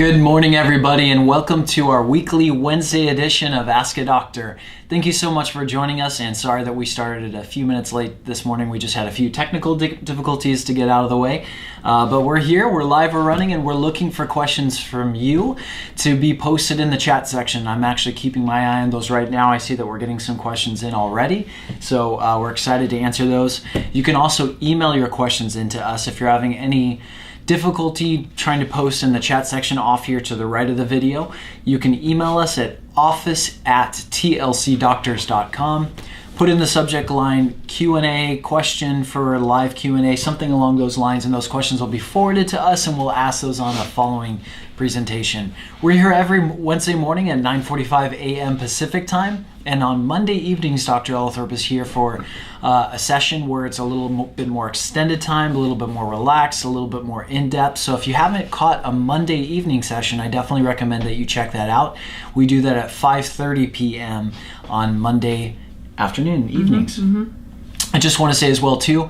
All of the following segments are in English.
Good morning, everybody, and welcome to our weekly Wednesday edition of Ask a Doctor. Thank you so much for joining us, and sorry that we started a few minutes late this morning. We just had a few technical difficulties to get out of the way, but we're here, we're live, we're running, and we're looking for questions from you to be posted in the chat section. I'm actually keeping my eye on those right now. I see that we're getting some questions in already, so we're excited to answer those. You can also email your questions into us if you're having any difficulty trying to post in the chat section off here to the right of the video. You can email us at office@tlcdoctors.com. Put in the subject line Q&A, question for live Q&A, something along those lines, and those questions will be forwarded to us and we'll ask those on a following presentation. We're here every Wednesday morning at 9:45 a.m. Pacific time, and on Monday evenings, Dr. Ellithorpe is here for a session where it's a little bit more extended time, a little bit more relaxed, a little bit more in-depth. So if you haven't caught a Monday evening session, I definitely recommend that you check that out. We do that at 5:30 p.m. on Monday afternoon, evenings. I just want to say as well too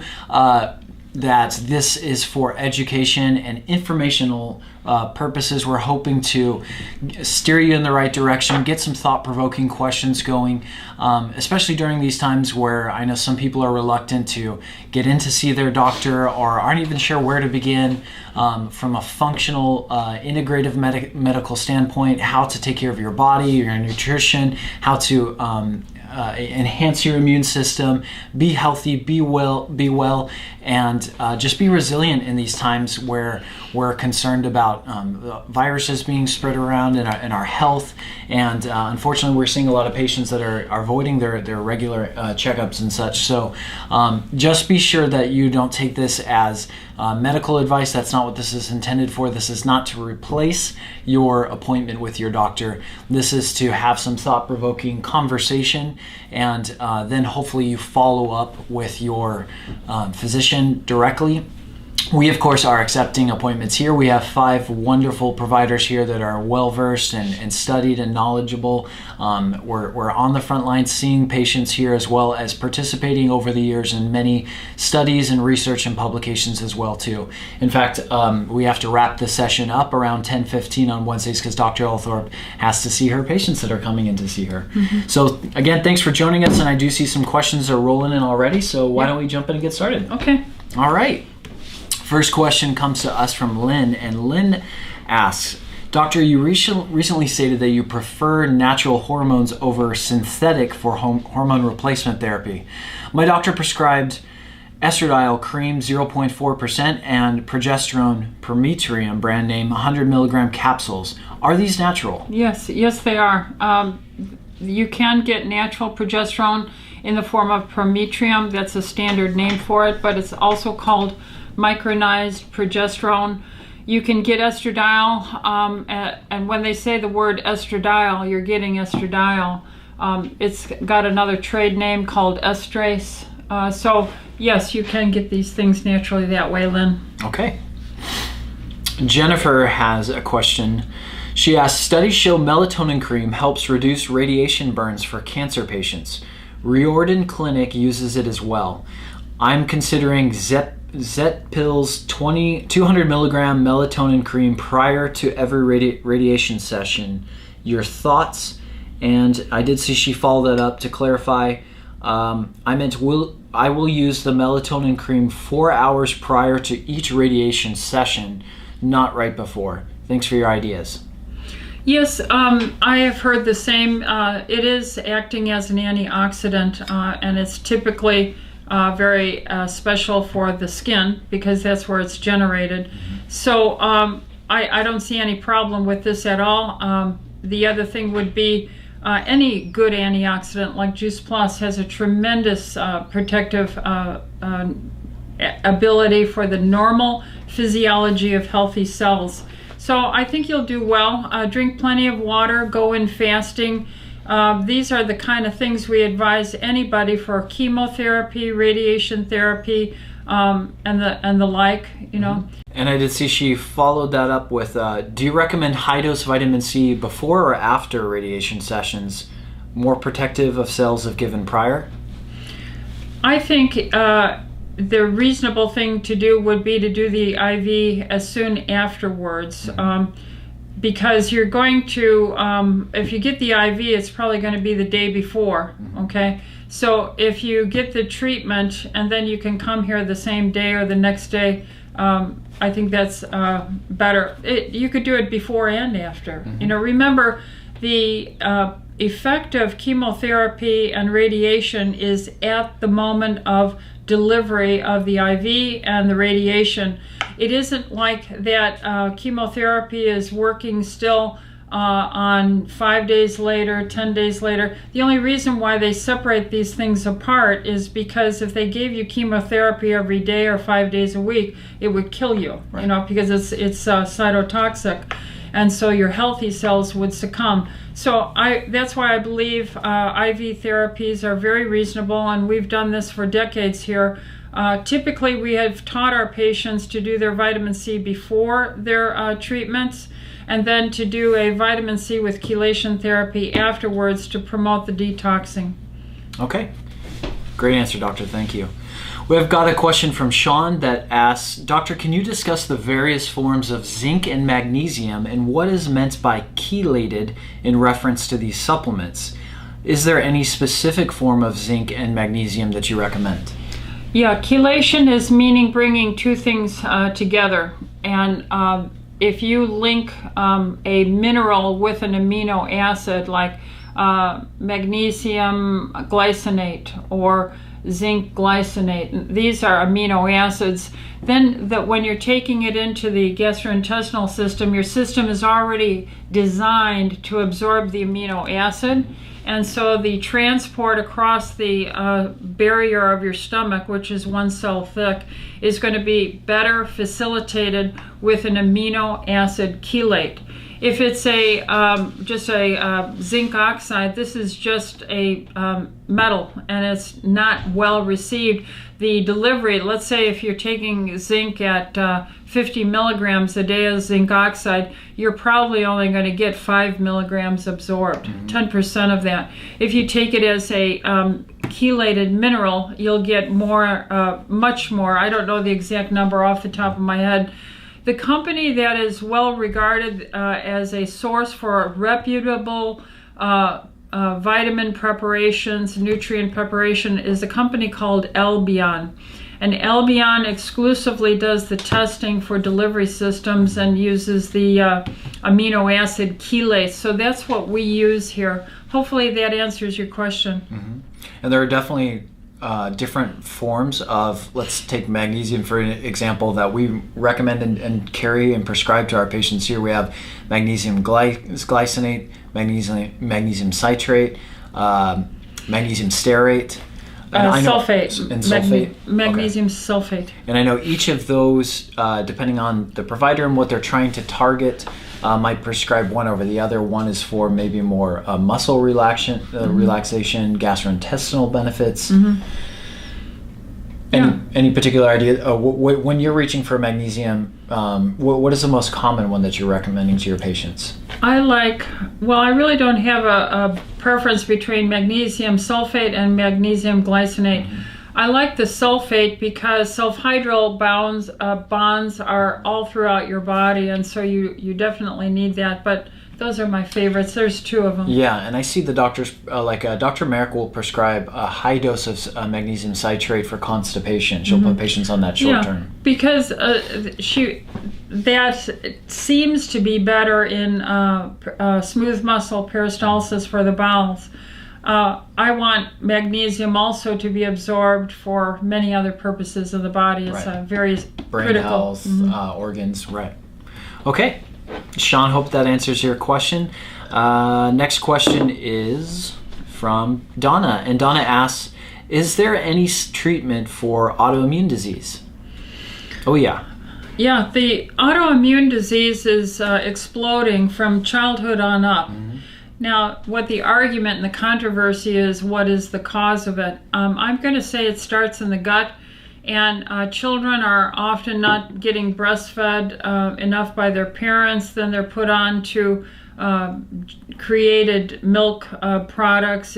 that this is for education and informational purposes. We're hoping to steer you in the right direction, get some thought-provoking questions going, especially during these times where I know some people are reluctant to get in to see their doctor or aren't even sure where to begin from a functional integrative medical standpoint, how to take care of your body, your nutrition, how to enhance your immune system, be healthy, be well, and just be resilient in these times where we're concerned about viruses being spread around in our health. And unfortunately, we're seeing a lot of patients that are avoiding their regular checkups and such. So just be sure that you don't take this as medical advice. That's not what this is intended for. This is not to replace your appointment with your doctor. This is to have some thought-provoking conversation, and then hopefully you follow up with your physician directly. We, of course, are accepting appointments here. We have 5 wonderful providers here that are well-versed and studied and knowledgeable. We're on the front line seeing patients here, as well as participating over the years in many studies and research and publications as well, too. In fact, we have to wrap the session up around 10:15 on Wednesdays because Dr. Ellithorpe has to see her patients that are coming in to see her. So, again, thanks for joining us, and I do see some questions are rolling in already, so why don't we jump in and get started? Okay. All right. First question comes to us from Lynn, and Lynn asks, Doctor, you recently stated that you prefer natural hormones over synthetic for hormone replacement therapy. My doctor prescribed estradiol cream 0.4% and progesterone permetrium brand name 100 milligram capsules. Are these natural? Yes, they are. You can get natural progesterone in the form of permetrium. That's a standard name for it, but it's also called micronized progesterone. You can get estradiol, and when they say the word estradiol, you're getting estradiol. It's got another trade name called estrase. So yes, you can get these things naturally that way, Lynn. Okay. Jennifer has a question. She asks, studies show melatonin cream helps reduce radiation burns for cancer patients. Riordan Clinic uses it as well. I'm considering Zetpil's 200 milligram melatonin cream prior to every radiation session. Your thoughts? And I did see she followed that up to clarify. I will use the melatonin cream 4 hours prior to each radiation session, not right before. Thanks for your ideas. Yes, I have heard the same. It is acting as an antioxidant, and it's typically very special for the skin because that's where it's generated. So I don't see any problem with this at all. The other thing would be any good antioxidant like Juice Plus has a tremendous protective ability for the normal physiology of healthy cells. So I think you'll do well. Drink plenty of water, go in fasting. These are the kind of things we advise anybody for chemotherapy, radiation therapy, and the like, you know. And I did see she followed that up with, do you recommend high-dose vitamin C before or after radiation sessions, more protective of cells if given prior? I think the reasonable thing to do would be to do the IV as soon afterwards. because you're going to, if you get the IV, it's probably going to be the day before, okay? So if you get the treatment and then you can come here the same day or the next day, I think that's better. You could do it before and after. You know, remember the effect of chemotherapy and radiation is at the moment of delivery of the IV and the radiation. It isn't like that chemotherapy is working still on 5 days later, 10 days later. The only reason why they separate these things apart is because if they gave you chemotherapy every day or 5 days a week, it would kill you, you know, because it's cytotoxic. And so your healthy cells would succumb. So that's why I believe IV therapies are very reasonable, and we've done this for decades here. Typically, we have taught our patients to do their vitamin C before their treatments, and then to do a vitamin C with chelation therapy afterwards to promote the detoxing. Okay. Great answer, doctor. Thank you. We've got a question from Sean that asks, Doctor, can you discuss the various forms of zinc and magnesium and what is meant by chelated in reference to these supplements? Is there any specific form of zinc and magnesium that you recommend? Yeah, chelation is meaning bringing two things together. And if you link a mineral with an amino acid like magnesium glycinate or zinc glycinate, these are amino acids, then when you're taking it into the gastrointestinal system, your system is already designed to absorb the amino acid, and so the transport across the barrier of your stomach, which is 1 cell thick, is going to be better facilitated with an amino acid chelate. If it's just a zinc oxide, this is just a metal and it's not well received. The delivery, let's say if you're taking zinc at 50 milligrams a day of zinc oxide, you're probably only going to get 5 milligrams absorbed, 10% of that. If you take it as a chelated mineral, you'll get more, much more. I don't know the exact number off the top of my head. The company that is well regarded as a source for reputable vitamin preparations, nutrient preparation, is a company called Albion. And Albion exclusively does the testing for delivery systems and uses the amino acid chelate. So that's what we use here. Hopefully that answers your question. And there are definitely different forms of, let's take magnesium for an example, that we recommend and carry and prescribe to our patients here. We have magnesium glycinate, magnesium citrate, magnesium stearate, and sulfate. And sulfate. Magnesium sulfate. And I know each of those, depending on the provider and what they're trying to target, might prescribe one over the other. One is for maybe more muscle relaxation, gastrointestinal benefits. Any particular idea? When you're reaching for magnesium, what is the most common one that you're recommending to your patients? I really don't have a preference between magnesium sulfate and magnesium glycinate. I like the sulfate because sulfhydryl bonds are all throughout your body, and so you definitely need that. But those are my favorites. There's 2 of them. Yeah, and I see the doctors, Dr. Merrick will prescribe a high dose of magnesium citrate for constipation. She'll put patients on that short term. Because that seems to be better in smooth muscle peristalsis for the bowels. I want magnesium also to be absorbed for many other purposes of the body. It's very brain critical. Health, organs, right. Okay. Sean, hope that answers your question. Next question is from Donna, and Donna asks, is there any treatment for autoimmune disease? Oh, yeah. Yeah, the autoimmune disease is exploding from childhood on up. Now, what the argument and the controversy is, what is the cause of it? I'm going to say it starts in the gut. And children are often not getting breastfed enough by their parents. Then they're put on to created milk products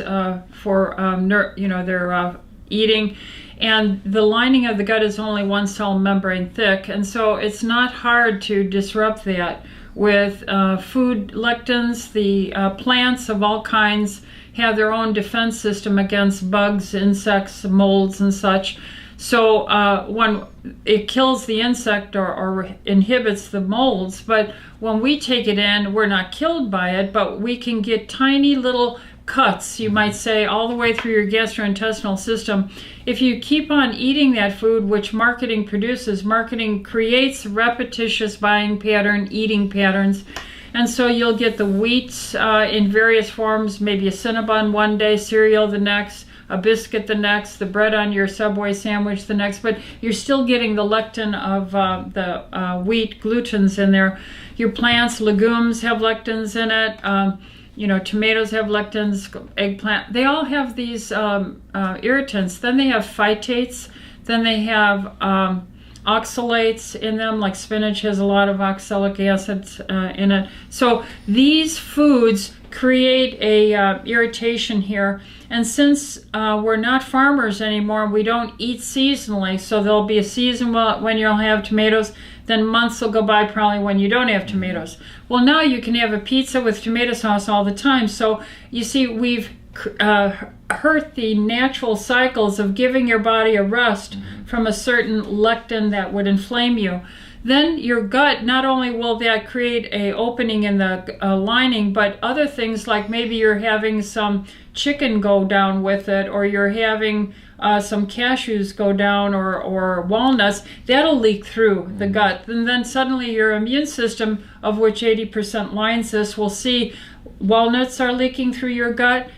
for their eating. And the lining of the gut is only 1 cell membrane thick, and so it's not hard to disrupt that with food lectins. The plants of all kinds have their own defense system against bugs, insects, molds, and such. So when it kills the insect or inhibits the molds, but when we take it in, we're not killed by it, but we can get tiny little cuts, you might say, all the way through your gastrointestinal system. If you keep on eating that food, which marketing produces, marketing creates repetitious buying pattern, eating patterns. And so you'll get the wheats in various forms, maybe a Cinnabon one day, cereal the next, a biscuit the next, the bread on your Subway sandwich the next, but you're still getting the lectin of the wheat, gluten's in there. Your plants, legumes have lectins in it. Tomatoes have lectins, eggplant. They all have these irritants. Then they have phytates. Then they have oxalates in them, like spinach has a lot of oxalic acids in it. So these foods create a irritation here. And since we're not farmers anymore, we don't eat seasonally, so there'll be a season when you'll have tomatoes, then months will go by probably when you don't have tomatoes. Well, now you can have a pizza with tomato sauce all the time. So you see, we've hurt the natural cycles of giving your body a rest from a certain lectin that would inflame you. Then your gut, not only will that create a opening in the lining, but other things like maybe you're having some chicken go down with it, or you're having some cashews go down, or walnuts, that'll leak through the gut. And then suddenly your immune system, of which 80% lines this, will see walnuts are leaking through your gut,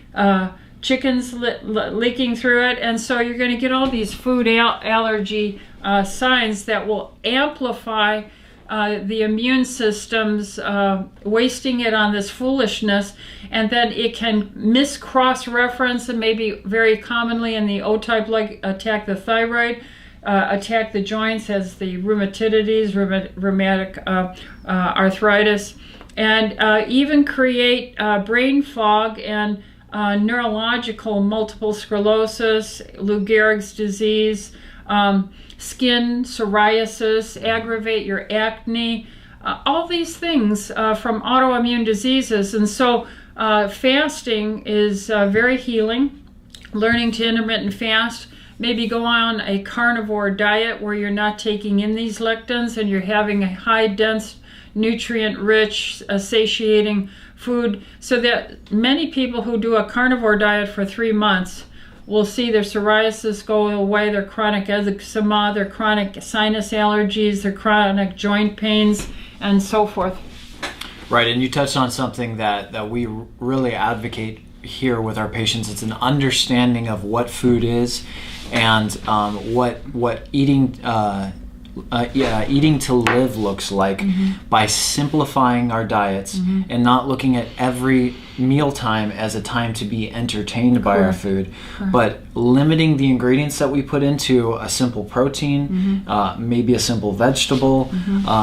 chickens leaking through it, and so you're going to get all these food allergy signs that will amplify the immune system's wasting it on this foolishness, and then it can cross-reference, and maybe very commonly in the O-type, like attack the thyroid, attack the joints as the rheumatidities, rheumatic arthritis, and even create brain fog and neurological multiple sclerosis, Lou Gehrig's disease, skin psoriasis, aggravate your acne, all these things from autoimmune diseases. And so fasting is very healing. Learning to intermittent fast, maybe go on a carnivore diet where you're not taking in these lectins and you're having a high dense, nutrient-rich, satiating food, so that many people who do a carnivore diet for 3 months will see their psoriasis go away, their chronic eczema, their chronic sinus allergies, their chronic joint pains, and so forth. Right, and you touched on something that we really advocate here with our patients. It's an understanding of what food is and what eating to live looks like by simplifying our diets and not looking at every mealtime as a time to be entertained by our food, but limiting the ingredients that we put into a simple protein, maybe a simple vegetable,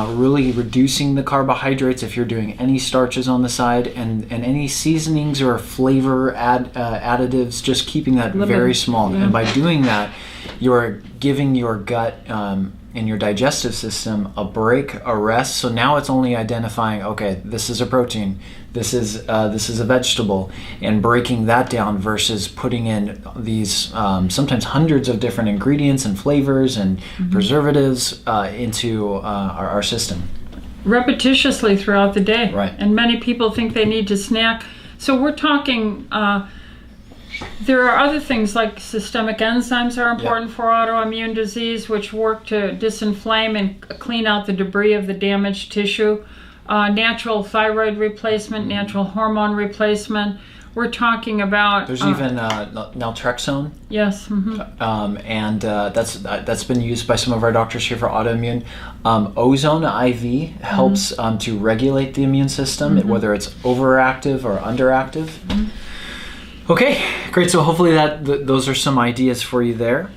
really reducing the carbohydrates if you're doing any starches on the side, and any seasonings or flavor additives, just keeping that very small. And by doing that, you're giving your gut in your digestive system a break, a rest. So now it's only identifying, okay, this is a protein, this is a vegetable, and breaking that down versus putting in these sometimes hundreds of different ingredients and flavors and preservatives into our system. Repetitiously throughout the day. Right. And many people think they need to snack. So we're talking there are other things like systemic enzymes are important for autoimmune disease, which work to disinflame and clean out the debris of the damaged tissue. Natural thyroid replacement, natural hormone replacement. We're talking about... There's even naltrexone. Yes. And that's been used by some of our doctors here for autoimmune. Ozone IV helps to regulate the immune system, whether it's overactive or underactive. Okay, great. So hopefully those are some ideas for you there.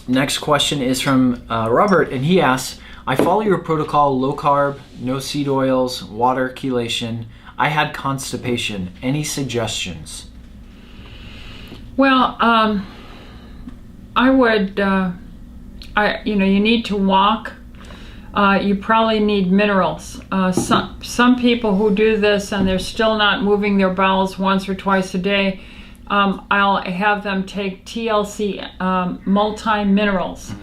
Next question is from Robert, and he asks, I follow your protocol, low carb, no seed oils, water chelation. I had constipation. Any suggestions? Well, I would, you need to walk. you probably need minerals. Some people who do this and they're still not moving their bowels once or twice a day, I'll have them take TLC multi-minerals.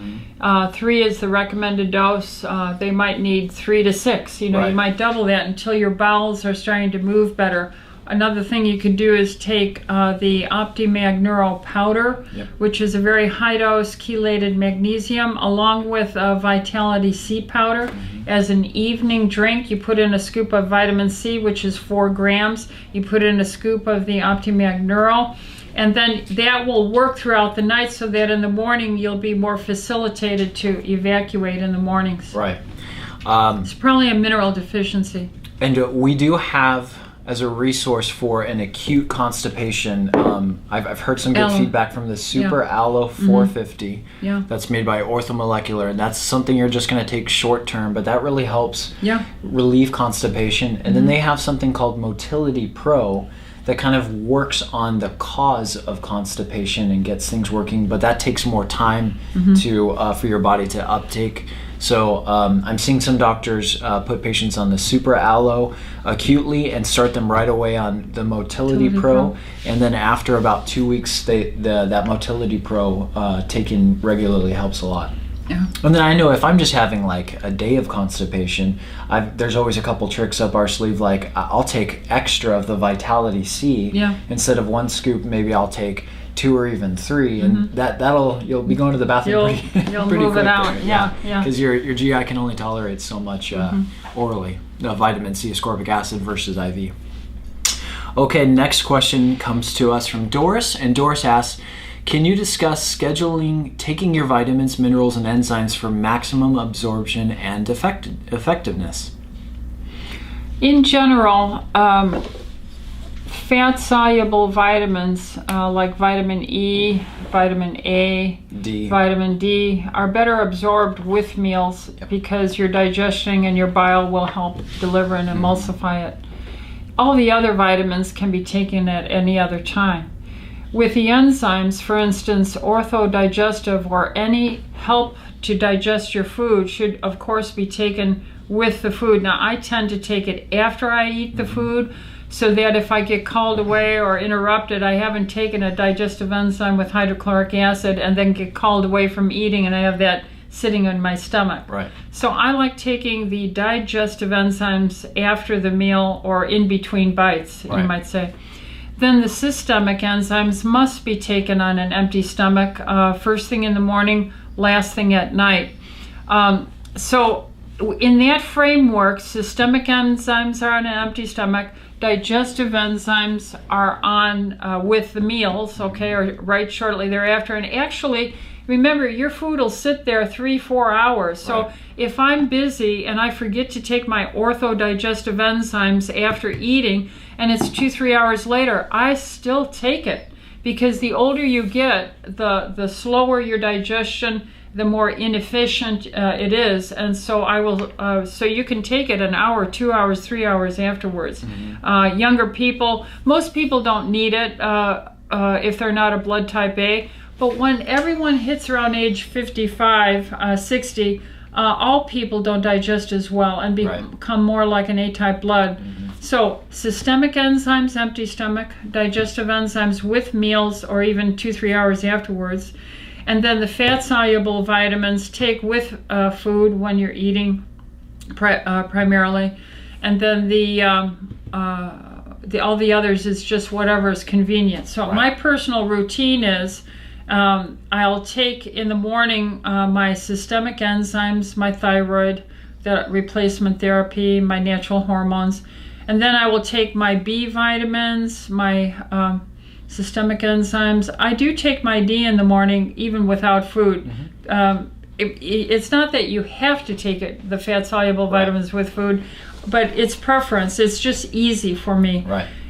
3 is the recommended dose. They might need 3 to 6. You might double that until your bowels are starting to move better. Another thing you could do is take the OptiMag Neuro powder, which is a very high-dose chelated magnesium, along with Vitality C powder. As an evening drink, you put in a scoop of vitamin C, which is 4 grams. You put in a scoop of the OptiMag Neuro, and then that will work throughout the night so that in the morning you'll be more facilitated to evacuate in the mornings. Right. It's probably a mineral deficiency. And we do have, as a resource for an acute constipation, I've heard some good feedback from the Super Aloe 450 that's made by Orthomolecular, and that's something you're just going to take short term, but that really helps relieve constipation. And then they have something called Motility Pro that kind of works on the cause of constipation and gets things working, but that takes more time to for your body to uptake. So I'm seeing some doctors put patients on the Super Aloe acutely and start them right away on the Motility Pro. And then after about 2 weeks, that Motility Pro taken regularly helps a lot. Yeah. And then I know if I'm just having like a day of constipation, there's always a couple tricks up our sleeve. Like I'll take extra of the Vitality C. Instead of 1 scoop, maybe I'll take 2 or even 3, and you'll be going to the bathroom you'll pretty move quick it out. there. Because your GI can only tolerate so much orally, vitamin C, ascorbic acid versus IV. Okay, next question comes to us from Doris, and Doris asks, can you discuss scheduling taking your vitamins, minerals, and enzymes for maximum absorption and effectiveness? In general, fat-soluble vitamins like vitamin E, vitamin A, vitamin D are better absorbed with meals because your digestion and your bile will help deliver and emulsify it. All the other vitamins can be taken at any other time. With the enzymes, for instance, orthodigestive or any help to digest your food should, of course, be taken with the food. Now, I tend to take it after I eat the food, so that if I get called away or interrupted, I haven't taken a digestive enzyme with hydrochloric acid and then get called away from eating and I have that sitting in my stomach. Right. So I like taking the digestive enzymes after the meal or in between bites, you might say. Then the systemic enzymes must be taken on an empty stomach, first thing in the morning, last thing at night. So in that framework, systemic enzymes are on an empty stomach, digestive enzymes are on with the meals, or right shortly thereafter. And actually, remember, your food will sit there 3-4 hours. So if I'm busy and I forget to take my orthodigestive enzymes after eating, and it's 2-3 hours later, I still take it. Because the older you get, the slower your digestion, the more inefficient it is. And so I will. So you can take it an hour, 2 hours, 3 hours afterwards. Younger people, most people don't need it if they're not a blood type A. But when everyone hits around age 55, 60, all people don't digest as well and become more like an A-type blood. So systemic enzymes, empty stomach, digestive enzymes with meals or even 2-3 hours afterwards. And then the fat-soluble vitamins take with food when you're eating primarily. And then all the others is just whatever is convenient. So my personal routine is I'll take in the morning my systemic enzymes, my thyroid, the replacement therapy, my natural hormones. And then I will take my B vitamins, my systemic enzymes. I do take my D in the morning, even without food. It's not that you have to take it, the fat-soluble vitamins with food, but it's preference. It's just easy for me.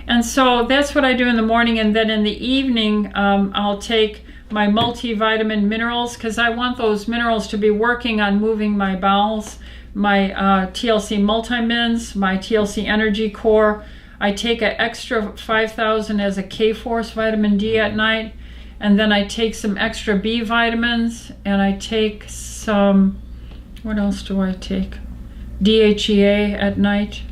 And so that's what I do in the morning. And then in the evening, I'll take my multivitamin minerals because I want those minerals to be working on moving my bowels. My TLC multimins, my TLC Energy Core. I take an extra 5,000 as a K-Force vitamin D at night, and then I take some extra B vitamins, and I take some What else do I take? DHEA at night.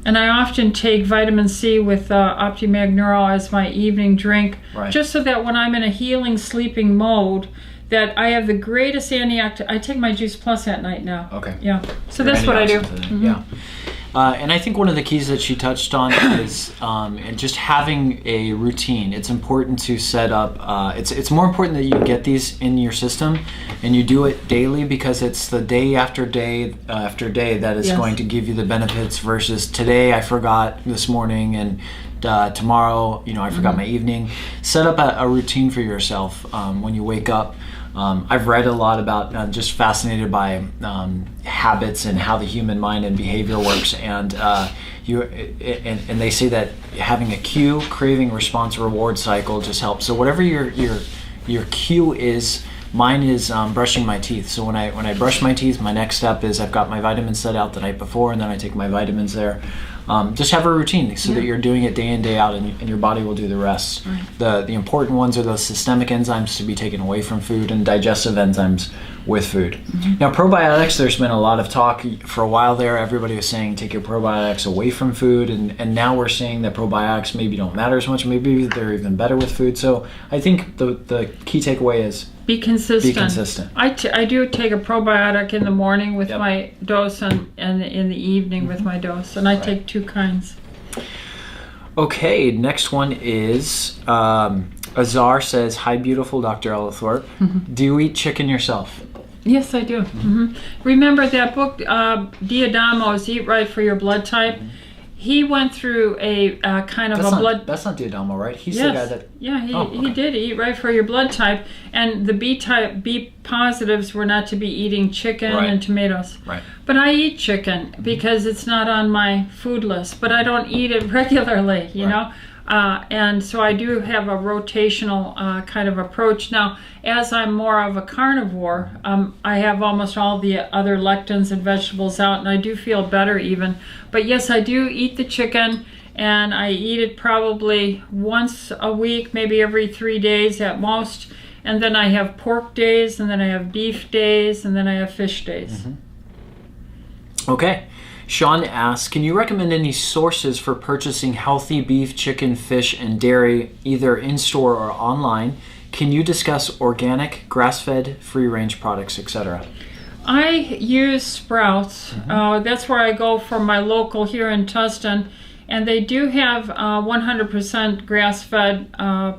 And I often take vitamin C with OptiMag Neuro as my evening drink, just so that when I'm in a healing sleeping mode, that I have the greatest antioxidant. I take my Juice Plus at night now. Okay. Yeah. So that's what I do. Yeah. And I think one of the keys that she touched on is and just having a routine. It's important to set up, it's more important that you get these in your system and you do it daily, because it's the day after day that is going to give you the benefits versus today I forgot this morning and tomorrow, I forgot my evening. Set up a routine for yourself when you wake up. I've read a lot about, just fascinated by habits and how the human mind and behavior works, and and they say that having a cue, craving, response, reward cycle just helps. So whatever your cue is, mine is brushing my teeth. So when I brush my teeth, my next step is I've got my vitamins set out the night before, and then I take my vitamins there. Just have a routine so that you're doing it day in, day out, and your body will do the rest. Right. The important ones are those systemic enzymes to be taken away from food and digestive enzymes with food. Now, probiotics, there's been a lot of talk for a while there. Everybody was saying take your probiotics away from food, and now we're seeing that probiotics maybe don't matter as much. Maybe they're even better with food. So I think the key takeaway is be consistent. Be consistent. I do take a probiotic in the morning with my dose and in the evening with my dose, and I take 2 kinds. Okay, next one is Azar says, "Hi, beautiful Dr. Ellithorpe. Do you eat chicken yourself?" Yes, I do. Remember that book, Diadamo's Eat Right for Your Blood Type? He went through a kind of blood... That's not Diadamo, right? He's the guy that... Yeah, he did Eat Right for Your Blood Type, and the B positives were not to be eating chicken and tomatoes. Right. But I eat chicken because it's not on my food list, but I don't eat it regularly, you know? And so I do have a rotational kind of approach. Now, as I'm more of a carnivore, I have almost all the other lectins and vegetables out, and I do feel better even. But yes, I do eat the chicken, and I eat it probably once a week, maybe every 3 days at most. And then I have pork days, and then I have beef days, and then I have fish days. Okay. Sean asks, can you recommend any sources for purchasing healthy beef, chicken, fish, and dairy, either in-store or online? Can you discuss organic, grass-fed, free-range products, etc.? I use Sprouts. That's where I go for my local here in Tustin. And they do have 100% grass-fed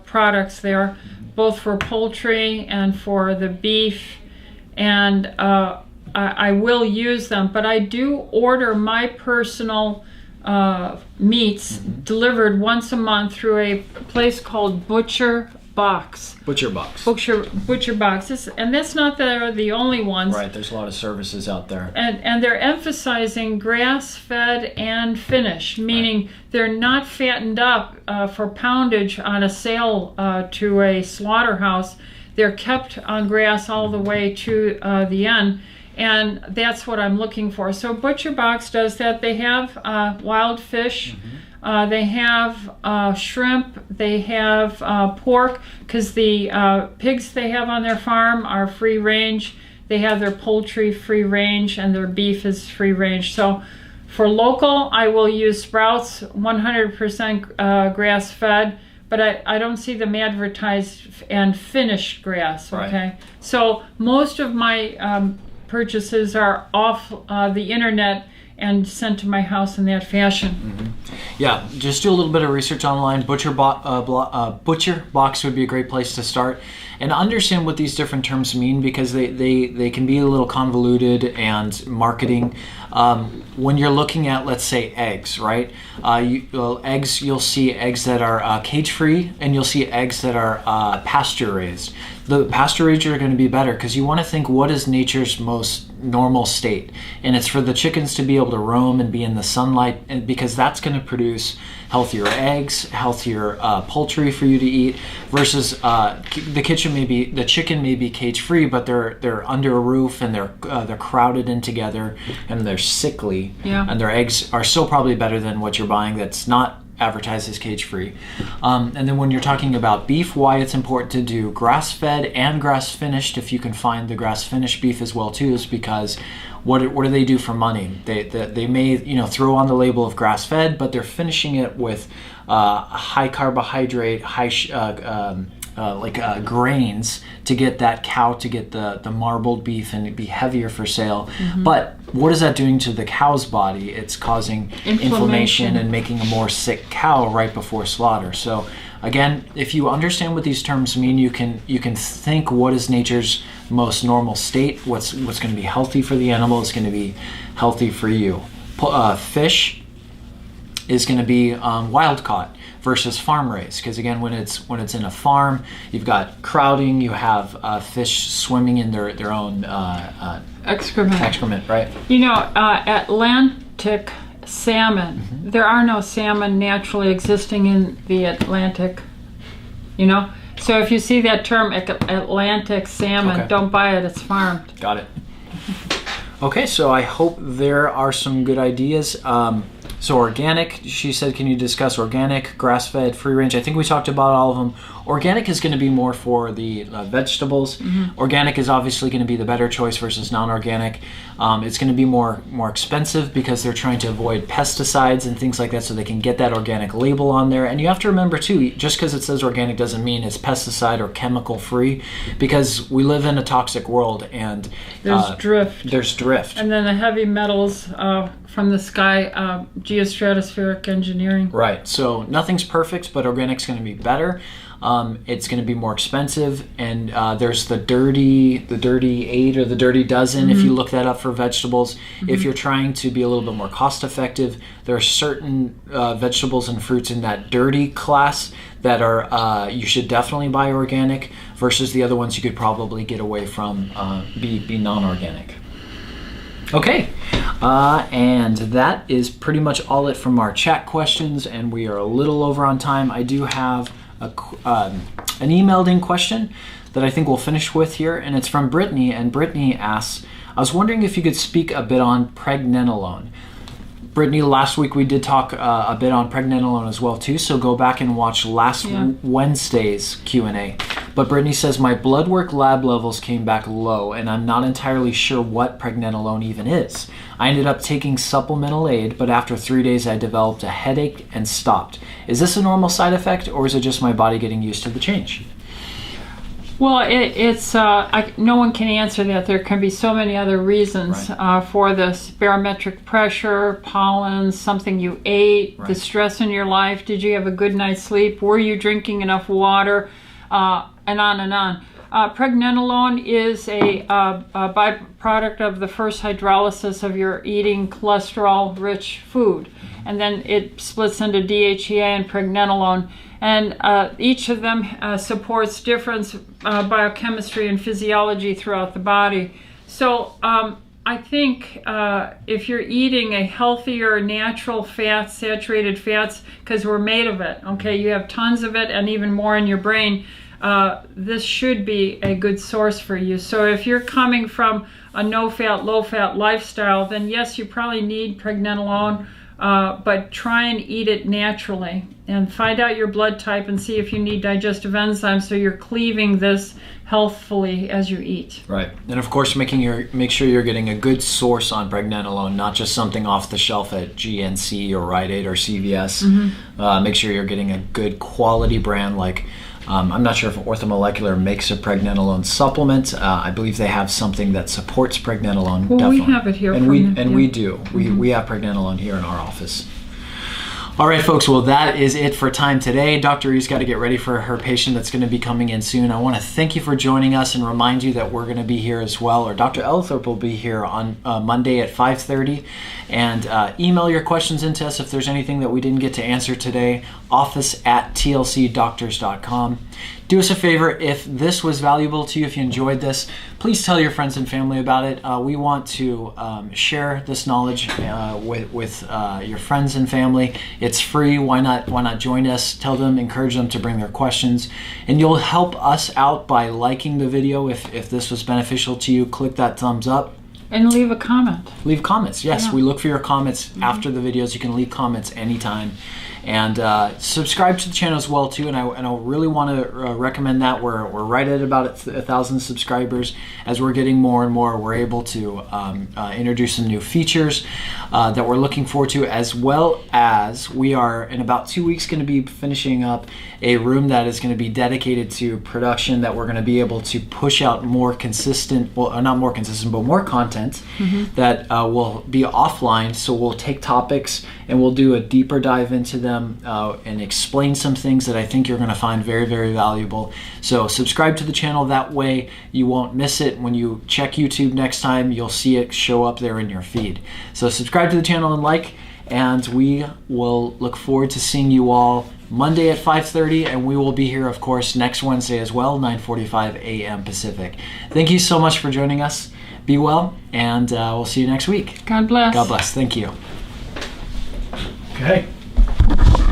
products there, both for poultry and for the beef. And I will use them, but I do order my personal meats delivered once a month through a place called Butcher Box. Butcher Box. Butcher Box. And that's not they're the only ones. Right, there's a lot of services out there. And they're emphasizing grass-fed and finished, meaning they're not fattened up for poundage on a sale to a slaughterhouse. They're kept on grass all the way to the end. And that's what I'm looking for. So Butcher Box does that. They have wild fish. They have shrimp. They have pork, because the pigs they have on their farm are free range. They have their poultry free range, and their beef is free range. So for local, I will use Sprouts, 100% grass fed. But I don't see them advertised and finished grass. Okay. So most of my purchases are off the internet and sent to my house in that fashion. Yeah, just do a little bit of research online. Butcher Box would be a great place to start, and understand what these different terms mean, because they can be a little convoluted and marketing. When you're looking at, let's say, eggs, right? Eggs, you'll see eggs that are cage-free, and you'll see eggs that are pasture-raised. The pasture-raised are going to be better, because you want to think, what is nature's most normal state? And it's for the chickens to be able to roam and be in the sunlight, and because that's going to produce healthier eggs, healthier poultry for you to eat, versus the chicken may be cage-free, but they're under a roof, and they're crowded in together, and they're sickly, and their eggs are still probably better than what you're buying that's not advertised as cage-free. And then when you're talking about beef, why it's important to do grass-fed and grass-finished, if you can find the grass-finished beef as well too, is because what do they do for money? They may throw on the label of grass-fed, but they're finishing it with high carbohydrate, grains to get that cow to get the marbled beef and be heavier for sale. But what is that doing to the cow's body? It's causing inflammation and making a more sick cow right before slaughter. So again, if you understand what these terms mean, you can think what is nature's most normal state, what's going to be healthy for the animal is going to be healthy for you. Fish is going to be wild caught versus farm raised, because again, when it's in a farm, you've got crowding, you have fish swimming in their own excrement, right? Atlantic salmon. There are no salmon naturally existing in the Atlantic. So if you see that term Atlantic salmon, don't buy it. It's farmed. Got it. Okay, so I hope there are some good ideas. So organic, she said, can you discuss organic, grass-fed, free-range? I think we talked about all of them. Organic is going to be more for the vegetables. Organic is obviously going to be the better choice versus non-organic. It's going to be more expensive because they're trying to avoid pesticides and things like that, so they can get that organic label on there. And you have to remember too, just because it says organic doesn't mean it's pesticide or chemical free, because we live in a toxic world and there's drift. There's drift. And then the heavy metals from the sky, geostratospheric engineering. Right. So nothing's perfect, but organic's going to be better. It's going to be more expensive, and there's the dirty 8 or the dirty dozen. If you look that up for vegetables, if you're trying to be a little bit more cost effective, there are certain vegetables and fruits in that dirty class that are you should definitely buy organic, versus the other ones you could probably get away from, be non-organic. Okay, and that is pretty much all it from our chat questions, and we are a little over on time. I do have an emailed in question that I think we'll finish with here, and it's from Brittany, and Brittany asks, I was wondering if you could speak a bit on pregnenolone. Brittany, last week we did talk a bit on pregnenolone as well too, so go back and watch last Wednesday's Q&A. But Brittany says, my blood work lab levels came back low, and I'm not entirely sure what pregnenolone even is. I ended up taking supplemental aid, but after 3 days I developed a headache and stopped. Is this a normal side effect, or is it just my body getting used to the change? Well, it's no one can answer that. There can be so many other reasons for this: barometric pressure, pollen, something you ate, the stress in your life. Did you have a good night's sleep? Were you drinking enough water? And on and on. Pregnenolone is a byproduct of the first hydrolysis of your eating cholesterol-rich food, and then it splits into DHEA and pregnenolone. And each of them supports different biochemistry and physiology throughout the body. So I think if you're eating a healthier, natural fats, saturated fats, because we're made of it, okay, you have tons of it and even more in your brain, this should be a good source for you. So if you're coming from a no-fat, low-fat lifestyle, then yes, you probably need pregnenolone, but try and eat it naturally and find out your blood type and see if you need digestive enzymes so you're cleaving this healthfully as you eat. Right. And of course, make sure you're getting a good source on pregnenolone, not just something off the shelf at GNC or Rite Aid or CVS. Make sure you're getting a good quality brand like I'm not sure if Orthomolecular makes a pregnenolone supplement. I believe they have something that supports pregnenolone. Well, definitely. We have it here. We do. We have pregnenolone here in our office. All right, folks. Well, that is it for time today. Dr. E's got to get ready for her patient that's going to be coming in soon. I want to thank you for joining us and remind you that we're going to be here as well, or Dr. Elthorpe will be here on Monday at 5:30. And email your questions into us if there's anything that we didn't get to answer today. office@tlcdoctors.com. Do us a favor, if this was valuable to you, if you enjoyed this, please tell your friends and family about it. We want to share this knowledge with your friends and family. It's free. Why not join us? Tell them, encourage them to bring their questions. And you'll help us out by liking the video. If this was beneficial to you, click that thumbs up. And leave a comment. Leave comments. Yes, we look for your comments after the videos. You can leave comments anytime. And subscribe to the channel as well too, and I really want to recommend that. We're right at about 1,000 subscribers. As we're getting more and more, we're able to introduce some new features that we're looking forward to, as well as we are in about 2 weeks going to be finishing up a room that is going to be dedicated to production, that we're going to be able to push out more consistent, well, not more consistent, but more content that will be offline. So we'll take topics and we'll do a deeper dive into them and explain some things that I think you're going to find very, very valuable. So subscribe to the channel. That way you won't miss it. When you check YouTube next time, you'll see it show up there in your feed. So subscribe to the channel and like, and we will look forward to seeing you all Monday at 5:30, and we will be here, of course, next Wednesday as well, 9:45 a.m. Pacific. Thank you so much for joining us. Be well, and we'll see you next week. God bless. God bless. Thank you. Okay.